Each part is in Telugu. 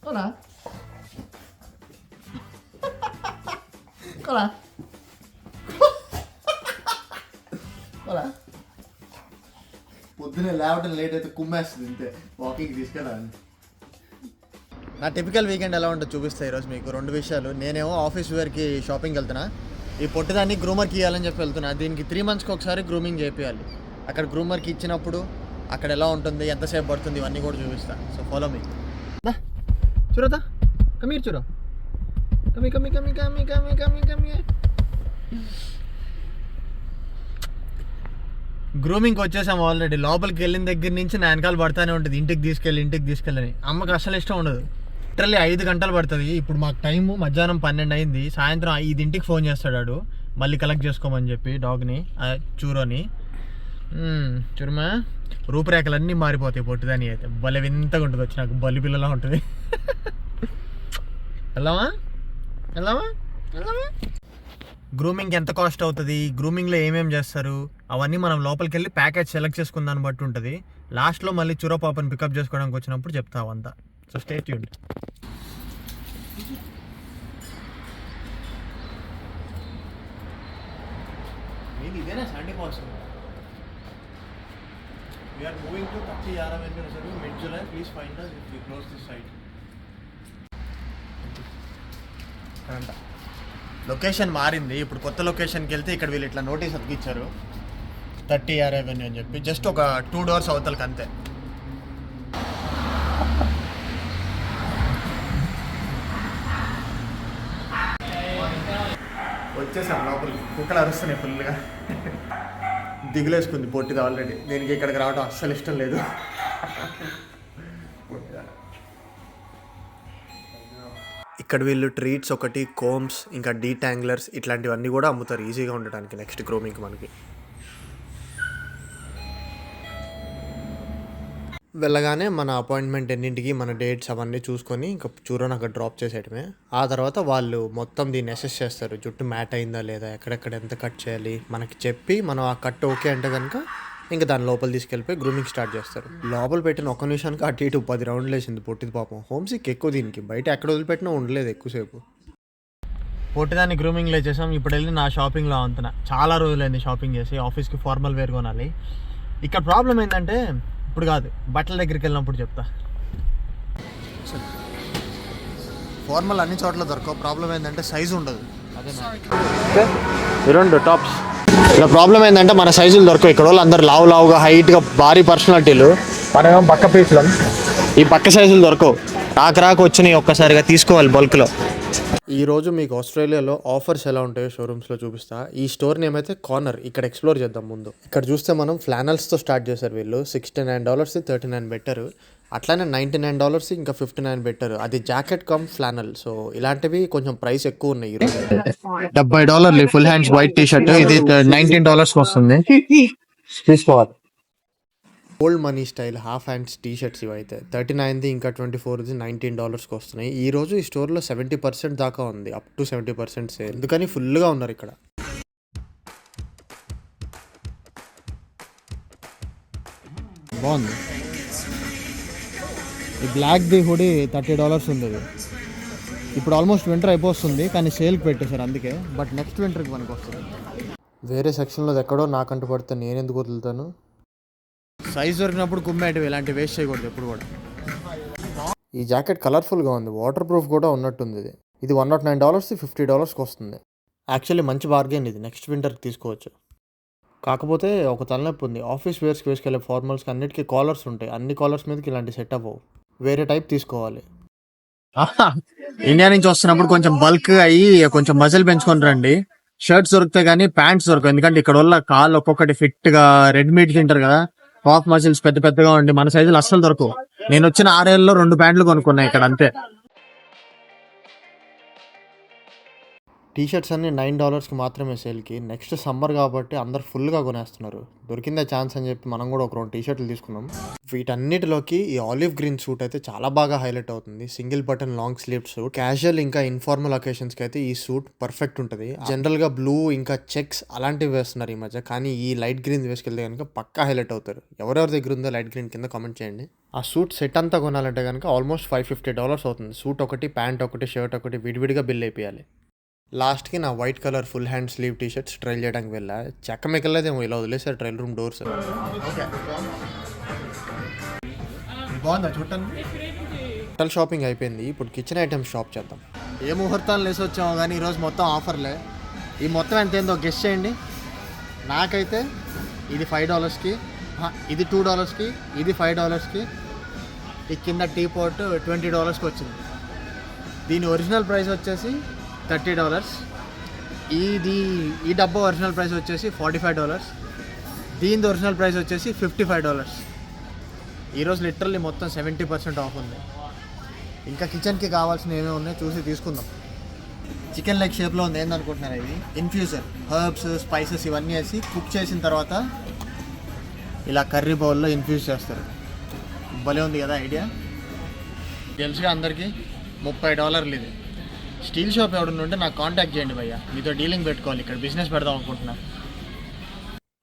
Kola. Kola. Kola. పొద్దునే లేవటం లేట్ అయితే కుమ్మేస్తుంది అంతే, వాకింగ్ తీసుకెళ్ళాలి. నా టిపికల్ వీకెండ్ ఎలా ఉంటుందో చూపిస్తాయి ఈరోజు మీకు 2 విషయాలు. నేనేమో ఆఫీస్ వేర్కి షాపింగ్కి వెళ్తున్నా, ఈ పొట్టిదాన్ని గ్రూమర్కి ఇవ్వాలని చెప్పి వెళ్తున్నా. దీనికి 3 monthsకి ఒకసారి గ్రూమింగ్ చేయాలి. అక్కడ గ్రూమర్కి ఇచ్చినప్పుడు అక్కడ ఎలా ఉంటుంది, ఎంతసేపు పడుతుంది, ఇవన్నీ కూడా చూపిస్తా. So follow me. చూరతా కమీర్ చూరా, కమి కమి కమి కమి కమి కమి కమి. గ్రూమింగ్కి వచ్చేసాము ఆల్రెడీ. లోపలికి వెళ్ళిన దగ్గర నుంచి నా వెనకాల పడతానే ఉంటుంది, ఇంటికి తీసుకెళ్ళని. అమ్మకి అసలు ఇష్టం ఉండదు. లిటరల్లీ 5 గంటలు పడుతుంది. ఇప్పుడు మాకు టైము మధ్యాహ్నం 12 అయింది. సాయంత్రం 5ంటికి ఫోన్ చేస్తాడు మళ్ళీ కలెక్ట్ చేసుకోమని చెప్పి డాగ్ని, చూరోని. చూరమా, రూపురేఖలన్నీ మారిపోతాయి పొట్టిదాని అయితే. భలే వింతగా ఉంటుంది, వచ్చి నాకు బలి పిల్లలా ఉంటుంది. వెళ్దామా. గ్రూమింగ్కి ఎంత కాస్ట్ అవుతుంది, గ్రూమింగ్లో ఏమేమి చేస్తారు, అవన్నీ మనం లోపలికి వెళ్ళి ప్యాకేజ్ సెలెక్ట్ చేసుకున్న దాన్ని బట్టి ఉంటుంది. లాస్ట్లో మళ్ళీ చురో పాపని పికప్ చేసుకోవడానికి వచ్చినప్పుడు చెప్తా అవంతా. So stay tuned. ఇదేనా సండే కోసం. We are moving to Tachi Yara Venue Reserve mid-July. Please find us if we close this site. Location మారింది. ఇప్పుడు కొత్త లొకేషన్కి వెళ్తే ఇక్కడ వీళ్ళు ఇట్లా నోటీస్ అతికిచ్చారు, 30 Yara Venue అని చెప్పి. జస్ట్ ఒక 2 doors అవతలకి అంతే. వచ్చేసాం లోపలికి. కుక్కలు అరుస్తున్నాయి ఫుల్గా. దిగులేసుకుంది పొట్టిది ఆల్రెడీ. దీనికి ఇక్కడికి రావడం అస్సలు ఇష్టం లేదు. ఇక్కడ వీళ్ళు ట్రీట్స్ ఒకటి, కోమ్స్, ఇంకా డీటాంగ్లర్స్ ఇట్లాంటివన్నీ కూడా అమ్ముతారు ఈజీగా ఉండడానికి నెక్స్ట్ గ్రూమింగ్కి మనకి. వెళ్ళగానే మన అపాయింట్మెంట్ ఎన్నింటికి, మన డేట్స్ అవన్నీ చూసుకొని ఇంకా చూరని అక్కడ డ్రాప్ చేసేయటమే. ఆ తర్వాత వాళ్ళు మొత్తం దీన్ని అసెస్ చేస్తారు, జుట్టు మ్యాట్ అయిందా లేదా, ఎక్కడెక్కడ ఎంత కట్ చేయాలి మనకి చెప్పి, మనం ఆ కట్ ఓకే అంటే కనుక ఇంకా దాని లోపల తీసుకెళ్ళిపోయి గ్రూమింగ్ స్టార్ట్ చేస్తారు. లోపల పెట్టిన 1 నిమిషానికి అటు ఇటు 10 రౌండ్లు వేసింది పొట్టిది పాపం. హోమ్సిక్ ఎక్కువ దీనికి, బయట ఎక్కడ వదిలిపెట్టినా ఉండలేదు ఎక్కువసేపు. పొట్టిదాన్ని గ్రూమింగ్లో చేసాం. ఇప్పుడు వెళ్ళి నా షాపింగ్లో అంటున్నా. చాలా రోజులైంది షాపింగ్ చేసి, ఆఫీస్కి ఫార్మల్ వేర్ కొనాలి. ఇక్కడ ప్రాబ్లం ఏంటంటే, ఇప్పుడు కాదు బట్టల దగ్గరికి వెళ్ళినప్పుడు చెప్తా. ఫార్మల్ అన్ని చోట్ల దొరకవు. ప్రాబ్లం ఏంటంటే సైజు ఉండదు. అదే 2 టాప్స్. ఇలా ప్రాబ్లం ఏంటంటే మన సైజులు దొరకవు. ఇక్కడ వాళ్ళు అందరు లావుగా హైట్గా భారీ పర్సనాలిటీలు, మనమేమో బక్క పీసులు. ఈ బక్క సైజులు దొరకవు. రాక వచ్చినాయి, ఒక్కసారిగా తీసుకోవాలి బల్క్లో. ఈరోజు మీకు ఆస్ట్రేలియాలో ఆఫర్స్ ఎలా ఉంటాయో షోరూమ్స్లో చూపిస్తా. ఈ స్టోర్ నేమ్ అయితే కార్నర్. ఇక్కడ ఎక్స్ప్లోర్ చేద్దాం ముందు. ఇక్కడ చూస్తే మనం ఫ్లానల్స్తో స్టార్ట్ చేశారు వీళ్ళు. $69, 39 బెటర్. అట్లానే $99, ఇంకా 59 బెటర్. అది జాకెట్ కమ్ ఫ్లానల్. సో ఇలాంటివి కొంచెం ప్రైస్ ఎక్కువ ఉన్నాయి. $70 full hands white T shirt. ఇది $19 వస్తుంది, తీసుకోవాలి. Old money style half hands T shirts ఇవైతే 39, ఇంకా 24 $19 వస్తున్నాయి. ఈ రోజు ఈ స్టోర్లో 70% దాకా ఉంది, అప్ టు 70% సేల్. ఎందుకని ఫుల్గా ఉన్నారు ఇక్కడ. బాగుంది. ఈ బ్లాక్ది హుడీ $30 ఉంది. ఇప్పుడు ఆల్మోస్ట్ వింటర్ అయిపోతుంది, కానీ సేల్కి పెట్టేశారు అందుకే. బట్ నెక్స్ట్ వింటర్కి మనకు వస్తుంది. వేరే సెక్షన్లో ఎక్కడో నాకంటూ పడితే నేను ఎందుకు వదులుతాను. సైజ్ దొరికినప్పుడు కుమ్మేటివి, ఇలాంటి వేస్ట్ చేయకూడదు ఎప్పుడు కూడా. ఈ జాకెట్ కలర్ఫుల్గా ఉంది, వాటర్ ప్రూఫ్ కూడా ఉన్నట్టుంది. ఇది $109, $50 వస్తుంది. యాక్చువల్లీ మంచి బార్గెన్ ఇది. నెక్స్ట్ వింటర్కి తీసుకోవచ్చు. కాకపోతే ఒక తలనొప్పి ఉంది. ఆఫీస్ వేర్స్కి వేసుకెళ్ళే ఫార్మల్స్కి అన్నిటికీ కాలర్స్ ఉంటాయి. అన్ని కాలర్స్ మీదకి ఇలాంటి సెట్ అవ్వవు. వేరే టైప్ తీసుకోవాలి. ఇండియా నుంచి వస్తున్నప్పుడు కొంచెం బల్క్ అయ్యి కొంచెం మజిల్ పెంచుకొని రండి. షర్ట్స్ దొరుకుతాయి కానీ ప్యాంట్స్ దొరకవు. ఎందుకంటే ఇక్కడ వల్ల కాళ్ళు ఒక్కొక్కటి ఫిట్గా రెడ్ మీట్ తింటారు కదా, హాఫ్ మజిల్స్ పెద్దగా ఉండి మన సైజులు అస్సలు దొరకవు. నేను వచ్చిన 6 ఏళ్ళలో 2 ప్యాంట్లు కొనుక్కున్నాయి ఇక్కడ అంతే. టీ-షర్ట్స్ అన్నీ $9కి మాత్రమే సేల్‌కి. నెక్స్ట్ సమ్మర్ కాబట్టి అందరూ ఫుల్‌గా కొనేస్తున్నారు. దొరికిందే ఛాన్స్ అని చెప్పి మనం కూడా ఒక 2 టీ-షర్టులు తీసుకున్నాం. వీటన్నిటిలోకి ఈ ఆలివ్ గ్రీన్ సూట్ అయితే చాలా బాగా హైలైట్ అవుతుంది. Single button long slew suit. Casual ఇంకా ఇన్ఫార్మల్ అకేషన్స్‌కి అయితే ఈ సూట్ పర్ఫెక్ట్ ఉంటది. జనరల్‌గా బ్లూ ఇంకా చెక్స్ అలాంటివి వేస్తున్నారు ఈ మధ్య. కానీ ఈ లైట్ గ్రీన్ వేసుకెళ్తే గనుక పక్కా హైలైట్ అవుతారు. ఎవరెవరి దగ్గర ఉందో లైట్ గ్రీన్ కింద కామెంట్ చేయండి. ఆ సూట్ సెట్ అంతా కొనాలంటే గనుక ఆల్మోస్ట్ $550 అవుతుంది. సూట్ ఒకటి, ప్యాంట్ ఒకటి, షర్ట్ ఒకటి విడివిడిగా బిల్ అయిపోయాలి. లాస్ట్‌కి నా white colour full hand sleeve T shirts trial చేయడానికి వెళ్ళా. చెక్క మిగలలేదేమో ఇలా వదిలేసారు ట్రైల్ రూమ్ డోర్స్. బాగుందా చూడటానికి? హోటల్ షాపింగ్ అయిపోయింది. ఇప్పుడు కిచెన్ ఐటమ్స్ షాప్ చేద్దాం. ఏ ముహూర్తాలు లేసి వచ్చామో కానీ ఈరోజు మొత్తం ఆఫర్లే. ఈ మొత్తం ఎంత ఏందో గెస్ చేయండి. నాకైతే ఇది $5కి, ఇది $2కి, ఇది $5కి, ఈ కింద టీ పాట్ $20కి వచ్చింది. దీని ఒరిజినల్ ప్రైస్ వచ్చేసి $30. ఈ డబ్బా ఒరిజినల్ ప్రైస్ వచ్చేసి $45. దీని ఒరిజినల్ ప్రైస్ వచ్చేసి $55. ఈరోజు లిటరల్లీ మొత్తం 70% ఆఫ్ ఉంది. ఇంకా కిచెన్కి కావాల్సిన ఏమేమి ఉన్నాయో చూసి తీసుకుందాం. చికెన్ లెగ్ షేప్లో ఉంది. ఏందనుకుంటున్నారు ఇది? ఇన్ఫ్యూజర్, హర్బ్స్, స్పైసెస్ ఇవన్నీ వేసి కుక్ చేసిన తర్వాత ఇలా కర్రీ బౌల్లో ఇన్ఫ్యూజ్ చేస్తారు. భలే ఉంది కదా ఐడియా. తెలుసుగా అందరికీ $30 ఇది. స్టీల్ షాప్ ఎవడన్నా ఉంటే నాకు కాంటాక్ట్ చేయండి భయ్యా, మీతో డీలింగ్ పెట్టుకోవాలి. ఇక్కడ బిజినెస్ పెడదాం అనుకుంటున్నా.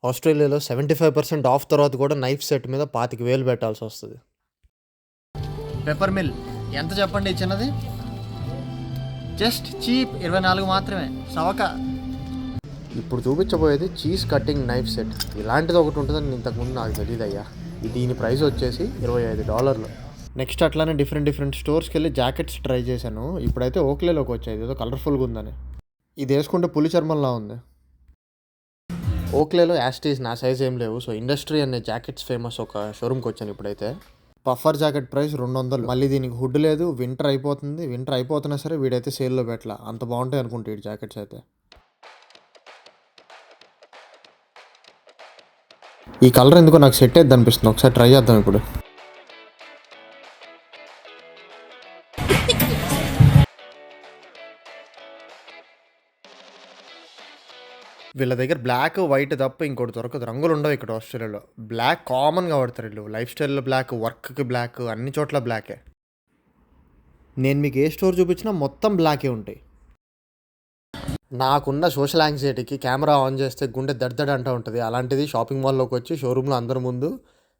ఆస్ట్రేలియాలో 75% ఆఫ్ తర్వాత కూడా నైఫ్ సెట్ మీద $25,000 పెట్టాల్సి వస్తుంది. పెప్పర్ మిల్ ఎంత చెప్పండి ఇచ్చినది? జస్ట్ చీప్ 24 మాత్రమే. సవక. ఇప్పుడు చూపించబోయేది చీజ్ కటింగ్ నైఫ్ సెట్. ఇలాంటిది ఒకటి ఉంటుందని ఇంతకుముందు నాకు తెలియదు అయ్యా. దీని ప్రైస్ వచ్చేసి $25. నెక్స్ట్ అట్లానే డిఫరెంట్ స్టోర్స్కి వెళ్ళి జాకెట్స్ ట్రై చేశాను. ఇప్పుడైతే ఓక్లేలోకి వచ్చాయి. ఏదో కలర్ఫుల్గా ఉందని. ఇది వేసుకుంటే పులి చర్మంలా ఉంది. ఓక్లేలో యాస్టీస్ నా సైజ్ ఏం లేవు. సో ఇండస్ట్రీ అనే జాకెట్స్ ఫేమస్ ఒక షోరూమ్కి వచ్చాను. ఇప్పుడైతే పఫర్ జాకెట్ ప్రైస్ $200. మళ్ళీ దీనికి హుడ్ లేదు. వింటర్ అయిపోతుంది. వింటర్ అయిపోతున్నా సరే వీడైతే సేల్లో పెట్టలా. అంత బాగుంటాయి అనుకుంటే ఈ జాకెట్స్ అయితే. ఈ కలర్ ఎందుకో నాకు సెట్ అయ్యిద్ది అనిపిస్తుంది. ఒకసారి ట్రై చేద్దాం ఇప్పుడు. వీళ్ళ దగ్గర బ్లాక్, వైట్ తప్ప ఇంకోటి దొరకదు. రంగులు ఉండవు ఇక్కడ ఆస్ట్రేలియాలో. బ్లాక్ కామన్గా వాడతారు వీళ్ళు. లైఫ్ స్టైల్లో బ్లాక్, వర్క్కి బ్లాక్, అన్ని చోట్ల బ్లాకే. నేను మీకు ఏ స్టోర్ చూపించినా మొత్తం బ్లాకే ఉంటాయి. నాకున్న సోషల్ యాంగ్జైటీకి కెమెరా ఆన్ చేస్తే గుండె దడ్దడ అంటూ ఉంటుంది. అలాంటిది షాపింగ్ మాల్లోకి వచ్చి షోరూంలో అందరి ముందు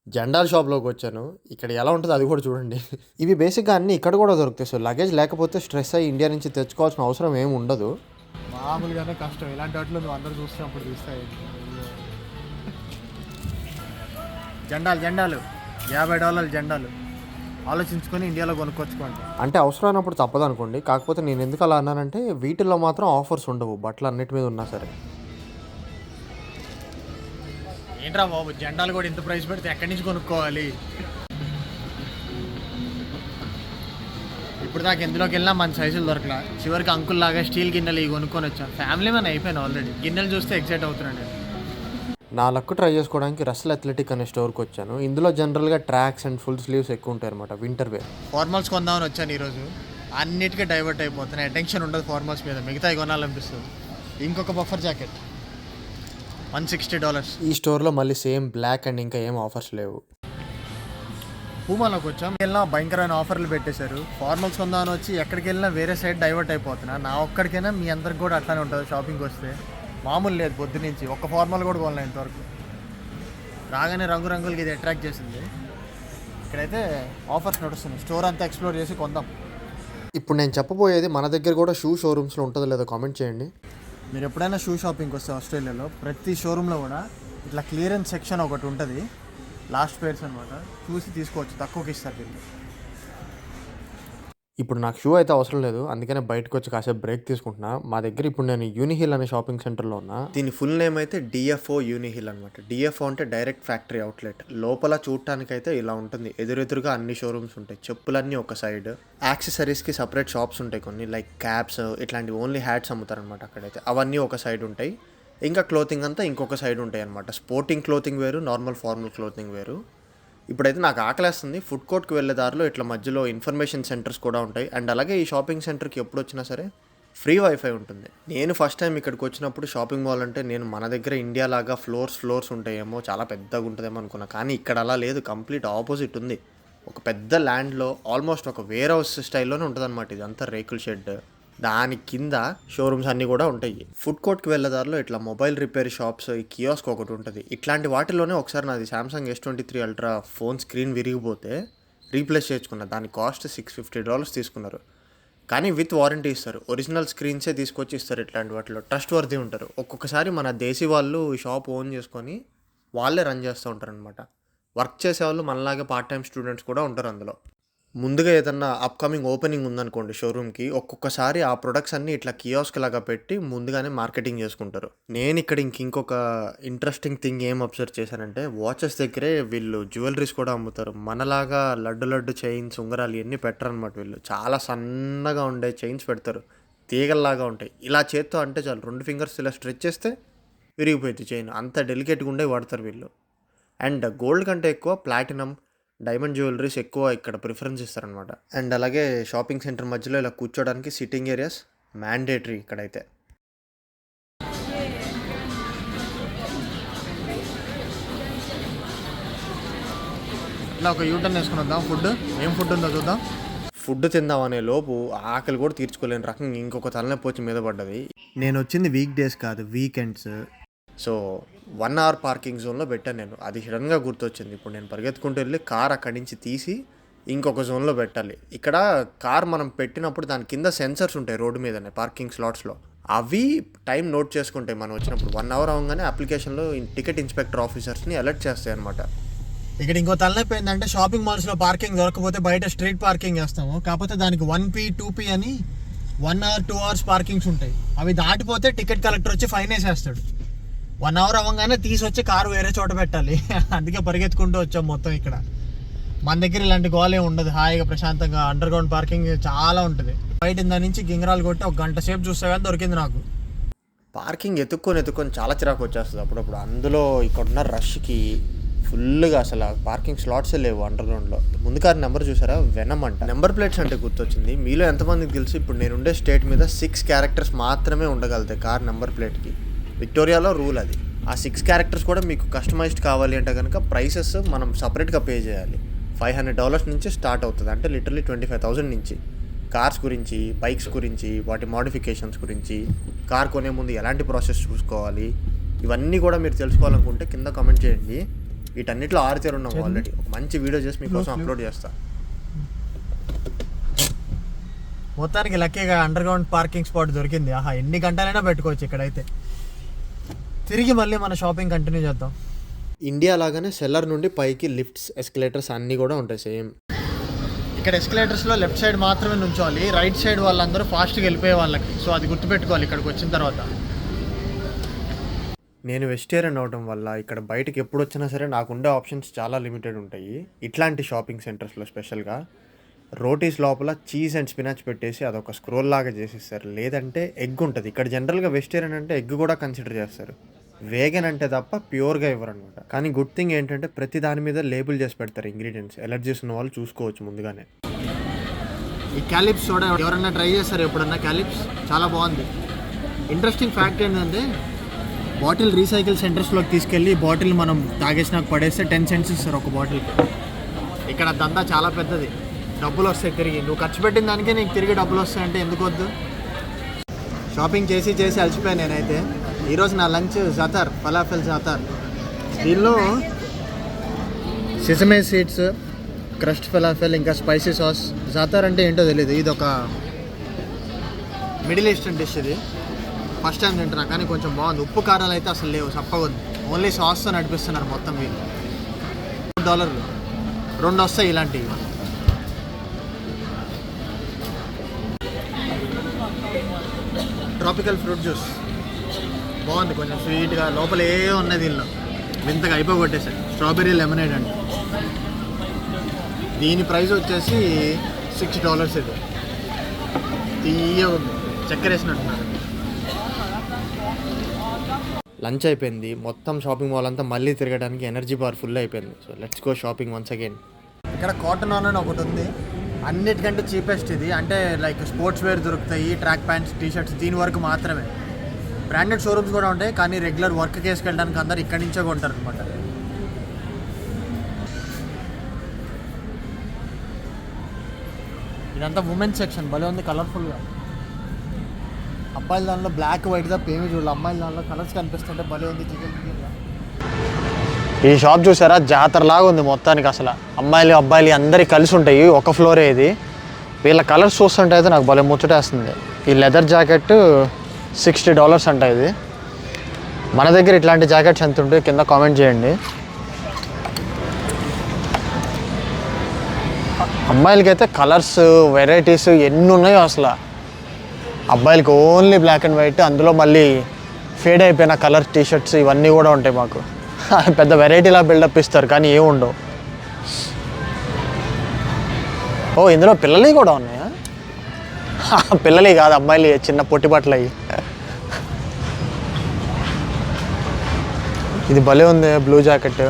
జెండాల షాప్లోకి వచ్చాను. ఇక్కడ ఎలా ఉంటుందో అది కూడా చూడండి. ఇవి బేసిక్గా అన్నీ ఇక్కడ కూడా దొరుకుతాయి. సో లగేజ్ లేకపోతే స్ట్రెస్ అయ్యి ఇండియా నుంచి తెచ్చుకోవాల్సిన అవసరం ఏమి ఉండదు. మామూలుగానే కష్టం. ఇలాంటి వాటిలో నువ్వు అందరూ చూస్తున్నప్పుడు చూస్తాయి. జెండాలు $50 జెండాలు ఆలోచించుకొని ఇండియాలో కొనుక్కొచ్చుకోండి. అంటే అవసరమైనప్పుడు తప్పదు అనుకోండి. కాకపోతే నేను ఎందుకు అలా అన్నానంటే వీటిల్లో మాత్రం ఆఫర్స్ ఉండవు బట్టలు అన్నిటి మీద ఉన్నా సరే. ఏంట్రా బాబు, జెండాలు కూడా ఇంత ప్రైస్ పెడితే ఎక్కడి నుంచి కొనుక్కోవాలి? ఇప్పుడు దాకా ఎందులోకి వెళ్ళినా మన సైజులు దొరకలా. చివరికి అంకుల్ లాగా స్టీల్ గిన్నెలు ఇవి కొనుక్కొని వచ్చాను. ఫ్యామిలీ మన అయిపోయాను ఆల్రెడీ. గిన్నెలు చూస్తే ఎక్సైట్ అవుతున్నాను. నా లక్ ట్రై చేసుకోవడానికి రస్సెల్ అథ్లెటిక్ అనే స్టోర్కి వచ్చాను. ఇందులో జనరల్గా ట్రాక్స్ అండ్ ఫుల్ స్లీవ్స్ ఎక్కువ ఉంటాయి అనమాట. వింటర్ వేర్ ఫార్మల్స్ కొందామని వచ్చాను ఈరోజు. అన్నిటికీ డైవర్ట్ అయిపోతున్నాయి. అటెన్షన్ ఉండదు ఫార్మల్స్ మీద. మిగతా కొనాలనిపిస్తుంది. ఇంకొక బఫర్ జాకెట్ $160. ఈ స్టోర్లో మళ్ళీ సేమ్ బ్లాక్ అండ్ ఇంకా ఏం ఆఫర్స్ లేవు. పూమాలోకి వచ్చాం. వెళ్ళినా భయంకరమైన ఆఫర్లు పెట్టేశారు. ఫార్మల్స్ కొందామని వచ్చి ఎక్కడికి వెళ్ళినా వేరే సైడ్ డైవర్ట్ అయిపోతున్నా. నా ఒక్కడికైనా మీ అందరికి కూడా అట్లానే ఉంటుంది. షాపింగ్కి వస్తే మామూలు లేదు. పొద్దు నుంచి ఒక్క ఫార్మల్ కూడా కొనలేదు ఇంతవరకు. రాగానే రంగురంగులకి ఇది అట్రాక్ట్ చేసింది. ఇక్కడైతే ఆఫర్స్ నడుస్తున్నాయి. స్టోర్ అంతా ఎక్స్ప్లోర్ చేసి కొందాం. ఇప్పుడు నేను చెప్పబోయేది మన దగ్గర కూడా షూ షోరూమ్స్లో ఉంటుందో లేదో కామెంట్ చేయండి. మీరు ఎప్పుడైనా షూ షాపింగ్కి వస్తే ఆస్ట్రేలియాలో ప్రతి షోరూంలో కూడా ఇట్లా క్లియరెన్స్ సెక్షన్ ఒకటి ఉంటుంది. లాస్ట్ పేర్స్ అనమాట. చూసి తీసుకోవచ్చు. తక్కువకి ఇస్తారు వీళ్ళు. ఇప్పుడు నాకు షూ అయితే అవసరం లేదు. అందుకనే బయటకు వచ్చి కాసేపు బ్రేక్ తీసుకుంటున్నా. మా దగ్గర ఇప్పుడు నేను యూనిహిల్ అనే షాపింగ్ సెంటర్లో ఉన్నా. దీని ఫుల్ నేమ్ అయితే డిఎఫ్ఓ యూనిహిల్ అనమాట. డిఎఫ్ఓ అంటే డైరెక్ట్ ఫ్యాక్టరీ అవుట్లెట్. లోపల చూడటానికైతే ఇలా ఉంటుంది. ఎదురెదురుగా అన్ని షోరూమ్స్ ఉంటాయి. చెప్పులన్నీ ఒక సైడ్, యాక్సెసరీస్కి సపరేట్ షాప్స్ ఉంటాయి కొన్ని, లైక్ క్యాప్స్ ఇట్లాంటి ఓన్లీ హ్యాట్స్ అమ్ముతారనమాట అక్కడైతే. అవన్నీ ఒక సైడ్ ఉంటాయి. ఇంకా క్లోతింగ్ అంతా ఇంకొక సైడ్ ఉంటాయి అనమాట. స్పోర్టింగ్ క్లోతింగ్ వేరు, నార్మల్ ఫార్మల్ క్లోతింగ్ వేరు. ఇప్పుడైతే నాకు ఆకలేస్తుంది. ఫుడ్ కోర్ట్కి వెళ్ళే దారిలో ఇట్లా మధ్యలో ఇన్ఫర్మేషన్ సెంటర్స్ కూడా ఉంటాయి. అండ్ అలాగే ఈ షాపింగ్ సెంటర్కి ఎప్పుడు వచ్చినా సరే ఫ్రీ వైఫై ఉంటుంది. నేను ఫస్ట్ టైం ఇక్కడికి వచ్చినప్పుడు షాపింగ్ మాల్ అంటే నేను మన దగ్గర ఇండియా లాగా ఫ్లోర్స్ ఉంటాయేమో, చాలా పెద్దగా ఉంటుందేమో అనుకున్నా. కానీ ఇక్కడ అలా లేదు, కంప్లీట్ ఆపోజిట్ ఉంది. ఒక పెద్ద ల్యాండ్లో ఆల్మోస్ట్ ఒక వేర్ హౌస్ స్టైల్లోనే ఉంటుంది అనమాట. ఇది అంతా రేకుల షెడ్, దాని కింద షోరూమ్స్ అన్నీ కూడా ఉంటాయి. ఫుడ్ కోర్ట్కి వెళ్ళేదారిలో ఇట్లా మొబైల్ రిపేర్ షాప్స్, ఈ కియోస్క్ ఒకటి ఉంటుంది. ఇట్లాంటి వాటిలోనే ఒకసారి నాది Samsung S23 ultra phone screen విరిగిపోతే రీప్లేస్ చేసుకున్నా. దాని కాస్ట్ $650 తీసుకున్నారు. కానీ విత్ వారంటీ ఇస్తారు. ఒరిజినల్ స్క్రీన్సే తీసుకొచ్చి ఇస్తారు. ఇట్లాంటి వాటిలో ట్రస్ట్ వర్తీ ఉంటారు. ఒక్కొక్కసారి మన దేశీ వాళ్ళు ఈ షాప్ ఓన్ చేసుకొని వాళ్ళే రన్ చేస్తూ ఉంటారు అనమాట. వర్క్ చేసేవాళ్ళు మనలాగే పార్ట్ టైం స్టూడెంట్స్ కూడా ఉంటారు అందులో. ముందుగా ఏదన్నా అప్కమింగ్ ఓపెనింగ్ ఉందనుకోండి షోరూమ్కి, ఒక్కొక్కసారి ఆ ప్రొడక్ట్స్ అన్నీ ఇట్లా కియోస్క్ లాగా పెట్టి ముందుగానే మార్కెటింగ్ చేసుకుంటారు. నేను ఇక్కడ ఇంకొక ఇంట్రెస్టింగ్ థింగ్ ఏం అబ్జర్వ్ చేశానంటే, వాచెస్ దగ్గరే వీళ్ళు జ్యువెలరీస్ కూడా అమ్ముతారు. మనలాగా లడ్డు చైన్స్, ఉంగరాలు ఇవన్నీ పెట్టరు అనమాట. వీళ్ళు చాలా సన్నగా ఉండే చైన్స్ పెడతారు, తీగల్లాగా ఉంటాయి. ఇలా చేత్తో అంటే చాలు, 2 ఫింగర్స్ ఇలా స్ట్రెచ్ చేస్తే విరిగిపోయింది చైన్. అంత డెలికేట్గా ఉండే వాడతారు వీళ్ళు. అండ్ గోల్డ్ కంటే ఎక్కువ ప్లాటినం, డైమండ్ జ్యువెలరీస్ ఎక్కువ ఇక్కడ ప్రిఫరెన్స్ ఇస్తారనమాట. అండ్ అలాగే షాపింగ్ సెంటర్ మధ్యలో ఇలా కూర్చోడానికి సిట్టింగ్ ఏరియాస్ మ్యాండేటరీ ఇక్కడైతే. ఇలా ఒక యూటర్న్ వేసుకుని వద్దాం. ఏం ఫుడ్ ఉందో చూద్దాం. ఫుడ్ తిందాం అనే లోపు ఆకలి కూడా తీర్చుకోలేని రకంగా ఇంకొక తలనొప్పి వచ్చి మీద పడ్డది. నేను వచ్చింది వీక్ డేస్ కాదు, వీకెండ్స్. సో 1 hour పార్కింగ్ జోన్లో పెట్టాను నేను. అది సడన్గా గుర్తొచ్చింది. ఇప్పుడు నేను పరిగెత్తుకుంటూ వెళ్ళి కార్ అక్కడి నుంచి తీసి ఇంకొక జోన్లో పెట్టాలి. ఇక్కడ కార్ మనం పెట్టినప్పుడు దాని కింద సెన్సర్స్ ఉంటాయి రోడ్డు మీదనే, పార్కింగ్ స్లాట్స్లో. అవి టైం నోట్ చేసుకుంటాయి మనం వచ్చినప్పుడు. 1 hour అవగానే అప్లికేషన్లో టికెట్ ఇన్స్పెక్టర్ ఆఫీసర్స్ని అలర్ట్ చేస్తాయి అనమాట. ఇక్కడ ఇంకో తలనొప్పి ఏంటంటే, షాపింగ్ మాల్స్లో పార్కింగ్ దొరకకపోతే బయట స్ట్రీట్ పార్కింగ్ చేస్తాము. కాకపోతే దానికి 1p 2p అని 1 hour 2 hours పార్కింగ్స్ ఉంటాయి. అవి దాటిపోతే టికెట్ కలెక్టర్ వచ్చి ఫైన్ వేసేస్తాడు. 1 hour అవ్వగానే తీసుకొచ్చి కారు వేరే చోట పెట్టాలి. అందుకే పరిగెత్తుకుంటూ వచ్చాం మొత్తం. ఇక్కడ మన దగ్గర ఇలాంటి గోలే ఉండదు. హాయిగా ప్రశాంతంగా అండర్ గ్రౌండ్ పార్కింగ్ చాలా ఉంటుంది. బయట దాని నుంచి గింగరాలు కొట్టి 1 గంట సేపు చూస్తే కానీ దొరికింది నాకు. పార్కింగ్ ఎత్తుక్కొని చాలా చిరాకు వచ్చేస్తుంది అప్పుడప్పుడు. అందులో ఇక్కడున్న రష్కి ఫుల్గా అసలు పార్కింగ్ స్లాట్సే లేవు అండర్ గ్రౌండ్లో. ముందు కారు నెంబర్ చూసారా, వెనమ్ అంట. నెంబర్ ప్లేట్స్ అంటే గుర్తొచ్చింది. మీలో ఎంతమందికి తెలుసు, ఇప్పుడు నేను ఉండే స్టేట్ మీద 6 క్యారెక్టర్స్ మాత్రమే ఉండగలుగుతాయి కార్ నెంబర్ ప్లేట్కి. విక్టోరియాలో రూల్ అది. ఆ 6 క్యారెక్టర్స్ కూడా మీకు కస్టమైజ్డ్ కావాలి అంటే కనుక ప్రైసెస్ మనం సపరేట్గా పే చేయాలి. $500 నుంచి స్టార్ట్ అవుతుంది. అంటే లిటరలీ 25,000 నుంచి. కార్స్ గురించి, బైక్స్ గురించి, వాటి మోడిఫికేషన్స్ గురించి, కార్ కొనే ముందు ఎలాంటి ప్రాసెస్ చూసుకోవాలి, ఇవన్నీ కూడా మీరు తెలుసుకోవాలనుకుంటే కింద కామెంట్ చేయండి. వీటన్నిటిలో ఆరితేరు ఉన్నాం ఆల్రెడీ. ఒక మంచి వీడియో చేసి మీకోసం అప్లోడ్ చేస్తా. మొత్తానికి లక్కీగా అండర్ గ్రౌండ్ పార్కింగ్ స్పాట్ దొరికింది. ఆహా, ఎన్ని గంటలైనా పెట్టుకోవచ్చు ఇక్కడైతే. తిరిగి మళ్ళీ మన షాపింగ్ కంటిన్యూ చేద్దాం. ఇండియా లాగానే సెల్లర్ నుండి పైకి లిఫ్ట్స్, ఎస్కలేటర్స్ అన్నీ కూడా ఉంటాయి సేమ్. ఇక్కడ ఎస్కలేటర్స్లో లెఫ్ట్ సైడ్ మాత్రమే నుంచోవాలి. రైట్ సైడ్ వాళ్ళందరూ ఫాస్ట్గా వెళ్ళిపోయే వాళ్ళకి. సో అది గుర్తుపెట్టుకోవాలి ఇక్కడికి వచ్చిన తర్వాత. నేను వెజిటేరియన్ అవడం వల్ల ఇక్కడ బయటకు ఎప్పుడు వచ్చినా సరే నాకు ఉండే ఆప్షన్స్ చాలా లిమిటెడ్ ఉంటాయి. ఇట్లాంటి షాపింగ్ సెంటర్స్లో స్పెషల్గా రోటీస్ లోపల చీజ్ అండ్ స్పినాచ్ పెట్టేసి అదొక స్క్రోల్ లాగా చేసిస్తారు. లేదంటే ఎగ్ ఉంటుంది. ఇక్కడ జనరల్గా వెజిటేరియన్ అంటే ఎగ్ కూడా కన్సిడర్ చేస్తారు. వేగన్ అంటే తప్ప ప్యూర్గా ఇవ్వరు అనమాట. కానీ గుడ్ థింగ్ ఏంటంటే ప్రతి దాని మీద లేబుల్ చేసి పెడతారు ఇంగ్రీడియంట్స్. ఎలర్జీస్ ఉన్న వాళ్ళు చూసుకోవచ్చు ముందుగానే. ఈ క్యాలిప్స్ కూడా ఎవరన్నా ట్రై చేస్తారు ఎప్పుడన్నా? క్యాలిప్స్ చాలా బాగుంది. ఇంట్రెస్టింగ్ ఫ్యాక్ట్ ఏంటంటే, బాటిల్ రీసైకిల్ సెంటర్స్లోకి తీసుకెళ్ళి బాటిల్ మనం తాగేసినాక పడేస్తే 10 cents ఇస్తారు ఒక బాటిల్కి. ఇక్కడ దందా చాలా పెద్దది. డబ్బులు వస్తాయి తిరిగి. నువ్వు ఖర్చు పెట్టిన దానికే నీకు తిరిగి డబ్బులు వస్తాయంటే ఎందుకు వద్దు? షాపింగ్ చేసి అలసిపోయాను నేనైతే. ఈరోజు నా లంచ్ జాతార్, ఫలాఫెల్ జాతార్. దీనిలో సిసమే సీడ్స్, క్రస్ట్ ఫలాఫెల్, ఇంకా స్పైసీ సాస్. జాతార్ అంటే ఏంటో తెలియదు. ఇది ఒక మిడిల్ ఈస్టర్న్ డిష్. ఇది ఫస్ట్ టైం తింటున్నా కానీ కొంచెం బాగుంది. ఉప్పు కారాలు అయితే అసలు లేవు, చప్పగా ఉంది. ఓన్లీ సాస్తో నడిపిస్తున్నారు మొత్తం వీళ్ళు. $2 2 వస్తాయి ఇలాంటివి. ట్రాపికల్ ఫ్రూట్ జ్యూస్ బాగుంది, కొంచెం స్వీట్గా. లోపల ఏ ఉన్నది దీనిలో వింతగా అయిపోగొట్టేసాడు. స్ట్రాబెర్రీ లెమనేడ్ అండి. దీని ప్రైస్ వచ్చేసి $6. ఇది తీయ చక్కెర వేసినట్టున్నారు. లంచ్ అయిపోయింది. మొత్తం షాపింగ్ మాల్ అంతా మళ్ళీ తిరగడానికి ఎనర్జీ బార్ ఫుల్ అయిపోయింది. So let's go shopping once again. ఇక్కడ కాటన్ ఆన్ అని ఒకటి ఉంది. అన్నిటికంటే చీపెస్ట్ ఇది. అంటే లైక్ స్పోర్ట్స్ వేర్ దొరుకుతాయి, ట్రాక్ ప్యాంట్స్, టీషర్ట్స్, దీని వరకు మాత్రమే. బ్రాండెడ్ షోరూమ్స్ కూడా ఉంటాయి, కానీ రెగ్యులర్ వర్క్ చేసుకెళ్ళడానికి అందరు ఇక్కడి నుంచే కొంటారు అనమాట. ఇదంతా ఉమెన్స్ సెక్షన్, భలే ఉంది కలర్ఫుల్గా. అబ్బాయిల దానిలో బ్లాక్ వైట్ తప్ప ఏమి చూడాలి, అమ్మాయిల దానిలో కలర్స్ కనిపిస్తుంటే భలే ఉంది. ఈ షాప్ చూసారా, జాతరలాగా ఉంది మొత్తానికి. అసలు అమ్మాయిలు అబ్బాయిలు అందరికి కలిసి ఉంటాయి, ఒక ఫ్లోరే ఇది. వీళ్ళ కలర్స్ చూస్తుంటే అయితే నాకు భలే ముచ్చటేస్తుంది. ఈ లెదర్ జాకెట్ $60 అంట ఇది. మన దగ్గర ఇట్లాంటి జాకెట్స్ ఎంత ఉంటాయి కింద కామెంట్ చేయండి. అమ్మాయిలకైతే కలర్స్ వెరైటీస్ ఎన్ని ఉన్నాయో అసలు. అబ్బాయిలకి ఓన్లీ బ్లాక్ అండ్ వైట్, అందులో మళ్ళీ ఫేడ్ అయిపోయిన కలర్ టీషర్ట్స్ ఇవన్నీ కూడా ఉంటాయి మాకు. పెద్ద వెరైటీలా బిల్డప్ ఇస్తారు, కానీ ఏమి ఉండవు. ఓ, ఇందులో పిల్లలవి కూడా ఉన్నాయా? పిల్లలవి కాదు, అమ్మాయిలు చిన్న పొట్టి బట్టలు అవి. ఇది భలే ఉంది, బ్లూ జాకెట్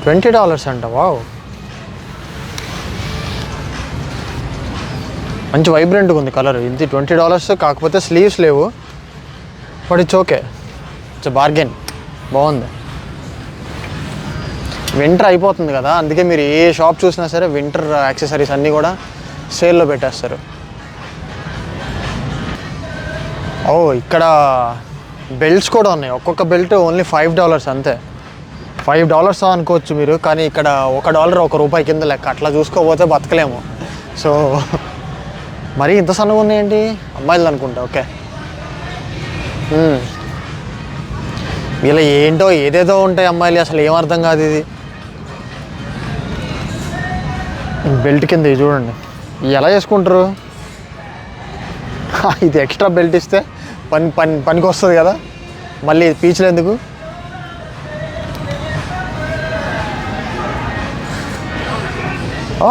$20 అంట. వావ్, మంచి వైబ్రెంట్గా ఉంది కలర్. ఇది $20, కాకపోతే స్లీవ్స్ లేవు, but it's okay, it's bargain. బాగుంది. వింటర్ అయిపోతుంది కదా, అందుకే మీరు ఏ షాప్ చూసినా సరే వింటర్ యాక్సెసరీస్ అన్నీ కూడా సేల్లో పెట్టేస్తారు. ఓ, ఇక్కడ బెల్ట్స్ కూడా ఉన్నాయి. ఒక్కొక్క బెల్ట్ ఓన్లీ $5 అంతే. $5 అనుకోవచ్చు మీరు, కానీ ఇక్కడ $1 ₹1 కింద లెక్క. అట్లా చూసుకోకపోతే బతకలేము. సో మరీ ఇంత సన్నగా ఉన్నాయండి, అమ్మాయిలు అనుకుంటా. ఓకే, వీళ్ళ ఏంటో ఏదేదో ఉంటాయి అమ్మాయిలు, అసలు ఏమర్థం కాదు. ఇది బెల్ట్ కింద ఇది చూడండి, ఎలా చేసుకుంటారు? ఇది ఎక్స్ట్రా బెల్ట్ ఇస్తే పనికి వస్తుంది కదా, మళ్ళీ పీచులు ఎందుకు? ఓ,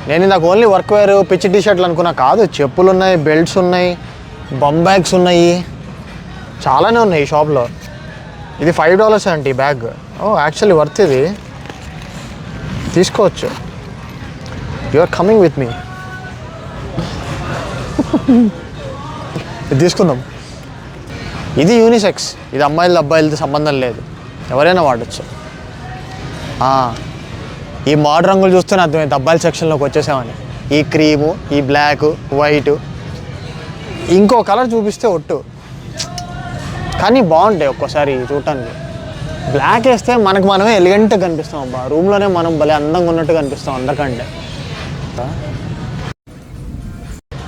నేను నాకు ఓన్లీ వర్క్ వేర్ పిచ్చి టీషర్ట్లు అనుకున్నా. కాదు, చెప్పులు ఉన్నాయి, బెల్ట్స్ ఉన్నాయి, బమ్ బ్యాగ్స్ ఉన్నాయి, చాలానే ఉన్నాయి ఈ షాప్లో. ఇది $5 అంటే ఈ బ్యాగ్. ఓ, యాక్చువల్లీ వర్త్. ఇది తీసుకోవచ్చు. You are coming with me. ఇది తీసుకుందాం. ఇది యూనిసెక్స్, ఇది అమ్మాయిలతో అబ్బాయిలతో సంబంధం లేదు, ఎవరైనా వాడచ్చు. ఈ మోడల్ రంగులు చూస్తే అర్థమైంది అబ్బాయిల సెక్షన్లోకి వచ్చేసామని. ఈ క్రీము, ఈ బ్లాక్, వైటు, ఇంకో కలర్ చూపిస్తే ఒట్టు, కానీ బాగుంటాయి ఒక్కోసారి చూడటానికి. బ్లాక్ వేస్తే మనకు మనమే ఎలిగెంట్గా కనిపిస్తాం. అబ్బా, రూమ్లోనే మనం భలే అందంగా ఉన్నట్టు కనిపిస్తాం అందరికంటే.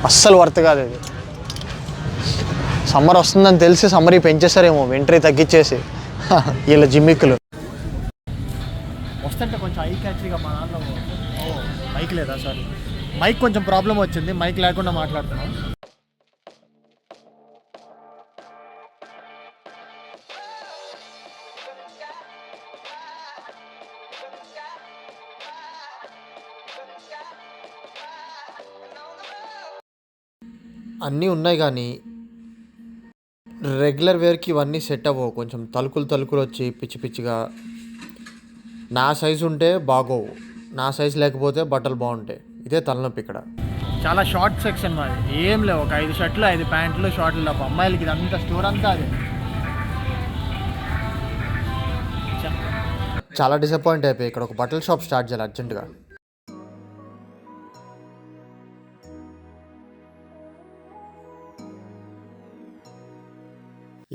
అస్సలు వర్త్ కాదు ఇది. సమ్మర్ వస్తుందని తెలిసి సమ్మర్ పెంచేస్తారేమో, వింటర్ తగ్గించేసి వీళ్ళ జిమ్మిక్కులు. వస్తుంటే కొంచెం ఐ క్యాచ్గా మా నాన్న. మైక్ లేదా? సారీ, మైక్ కొంచెం ప్రాబ్లం వచ్చింది, మైక్ లేకుండా మాట్లాడుతున్నాం. అన్నీ ఉన్నాయి కానీ రెగ్యులర్ వేర్కి ఇవన్నీ సెట్ అవ్వవు. కొంచెం తలుకులు వచ్చి పిచ్చి పిచ్చిగా. నా సైజు ఉంటే బాగోవు, నా సైజు లేకపోతే బట్టలు బాగుంటాయి. ఇదే తలనొప్పి ఇక్కడ. చాలా షార్ట్ సెక్షన్ మాది, ఏం లేవు. ఒక 5 షర్ట్లు 5 ప్యాంట్లు షార్ట్లు తప్ప. అమ్మాయిలకి ఇదంతా స్టోర్ అంతా అదే. చాలా డిసప్పాయింట్ అయిపోయి ఇక్కడ ఒక బట్టల షాప్ స్టార్ట్ చేయాలి అర్జెంటుగా.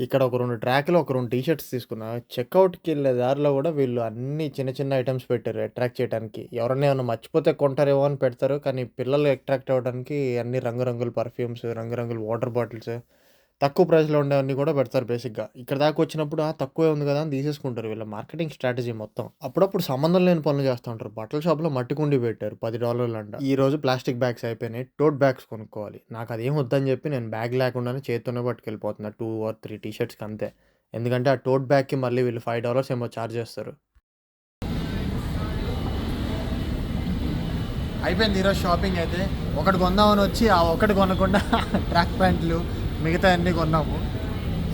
ఇక్కడ ఒక 2 ట్రాక్లు, ఒక 2 టీషర్ట్స్ తీసుకున్నా. చెక్అవుట్కి వెళ్ళే దారిలో కూడా వీళ్ళు అన్ని చిన్న ఐటమ్స్ పెట్టారు అట్రాక్ట్ చేయడానికి. ఎవరైనా ఏమైనా మర్చిపోతే కొంటారేమో అని పెడతారు, కానీ పిల్లలు అట్రాక్ట్ అవ్వడానికి అన్ని రంగురంగుల పర్ఫ్యూమ్స్, రంగురంగుల వాటర్ బాటిల్స్, తక్కువ ప్రైస్లో ఉండేవన్నీ కూడా పెడతారు బేసిక్గా. ఇక్కడ దాకా వచ్చినప్పుడు తక్కువే ఉంది కదా అని తీసేసుకుంటారు. వీళ్ళ మార్కెటింగ్ స్ట్రాటజీ మొత్తం. అప్పుడప్పుడు సంబంధం లేని పనులు చేస్తూ ఉంటారు. బట్టల షాప్లో మట్టి కుండి పెట్టారు $10 అంట. ఈ రోజు ప్లాస్టిక్ బ్యాగ్స్ అయిపోయినాయి, టోట్ బ్యాగ్స్ కొనుక్కోవాలి. నాకు అదేం వద్దని చెప్పి నేను బ్యాగ్ లేకుండానే చేతితోనే పట్టుకెళ్ళిపోతున్నా 2 or 3 టీషర్ట్స్కి అంతే. ఎందుకంటే ఆ టోట్ బ్యాగ్కి మళ్ళీ వీళ్ళు $5 ఏమో ఛార్జ్ చేస్తారు. అయిపోయింది ఈరోజు షాపింగ్ అయితే. ఒకటి కొందామని వచ్చి ఆ ఒకటి కొనకుండా ట్రాక్ ప్యాంట్లు మిగతా అన్నీ కొన్నాము.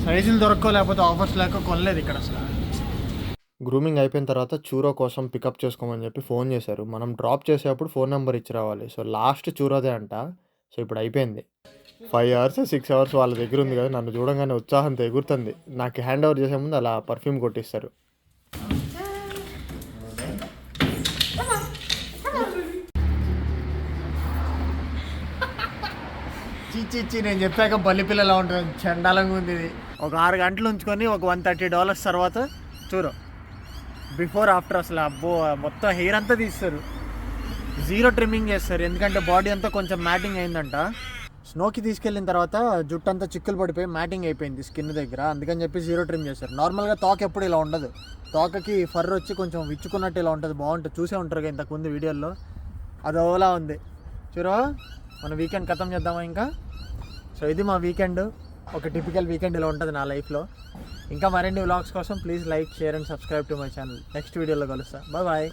సైజులు దొరక్కో లేకపోతే ఆఫర్స్ లేక కొనలేదు ఇక్కడ అసలు. గ్రూమింగ్ అయిపోయిన తర్వాత చూరో కోసం పికప్ చేసుకోమని చెప్పి ఫోన్ చేశారు. మనం డ్రాప్ చేసేటప్పుడు ఫోన్ నెంబర్ ఇచ్చి రావాలి. సో, లాస్ట్ చూరోదే అంట. సో, ఇప్పుడు అయిపోయింది. 5 అవర్స్, 6 అవర్స్ వాళ్ళ దగ్గర ఉంది కదా! నన్ను చూడంగానే ఉత్సాహంతో ఎగురుతుంది. నాకు హ్యాండ్ ఓవర్ చేసే ముందు అలా పర్ఫ్యూమ్ కొట్టిస్తారు. చిచ్చి నేను చెప్పాక బల్లి పిల్లలా ఉంటుంది. చండాలంగా ఉంది ఇది. ఒక 6 గంటలు ఉంచుకొని ఒక $130 తర్వాత చూరు బిఫోర్ ఆఫ్టర్ అసలు అబ్బో మొత్తం హెయిర్ అంతా తీస్తారు. 0 ట్రిమ్మింగ్ చేస్తారు. ఎందుకంటే బాడీ అంతా కొంచెం మ్యాటింగ్ అయిందంట. స్నోకి తీసుకెళ్ళిన తర్వాత జుట్టు అంతా చిక్కులు పడిపోయి మ్యాటింగ్ అయిపోయింది స్కిన్ దగ్గర. అందుకని చెప్పి 0 ట్రిమ్ చేస్తారు. నార్మల్గా తోక ఎప్పుడు ఇలా ఉండదు. తోకకి ఫర్ వచ్చి కొంచెం విచ్చుకున్నట్టు ఇలా ఉంటుంది. బాగుంటుంది. చూసే ఉంటారు కదా ఇంతకుముందు వీడియోల్లో. అది ఓలా ఉంది. చూరు మన వీకెండ్ ఖతం చేద్దామా ఇంకా. సో ఇది మా వీకెండ్. ఒక టిపికల్ వీకెండ్ ఇలా ఉంటుంది నా లైఫ్లో. ఇంకా మరిన్ని వ్లాగ్స్ కోసం please like, share and subscribe to my channel. Next వీడియోలో కలుస్తా. బాయ్.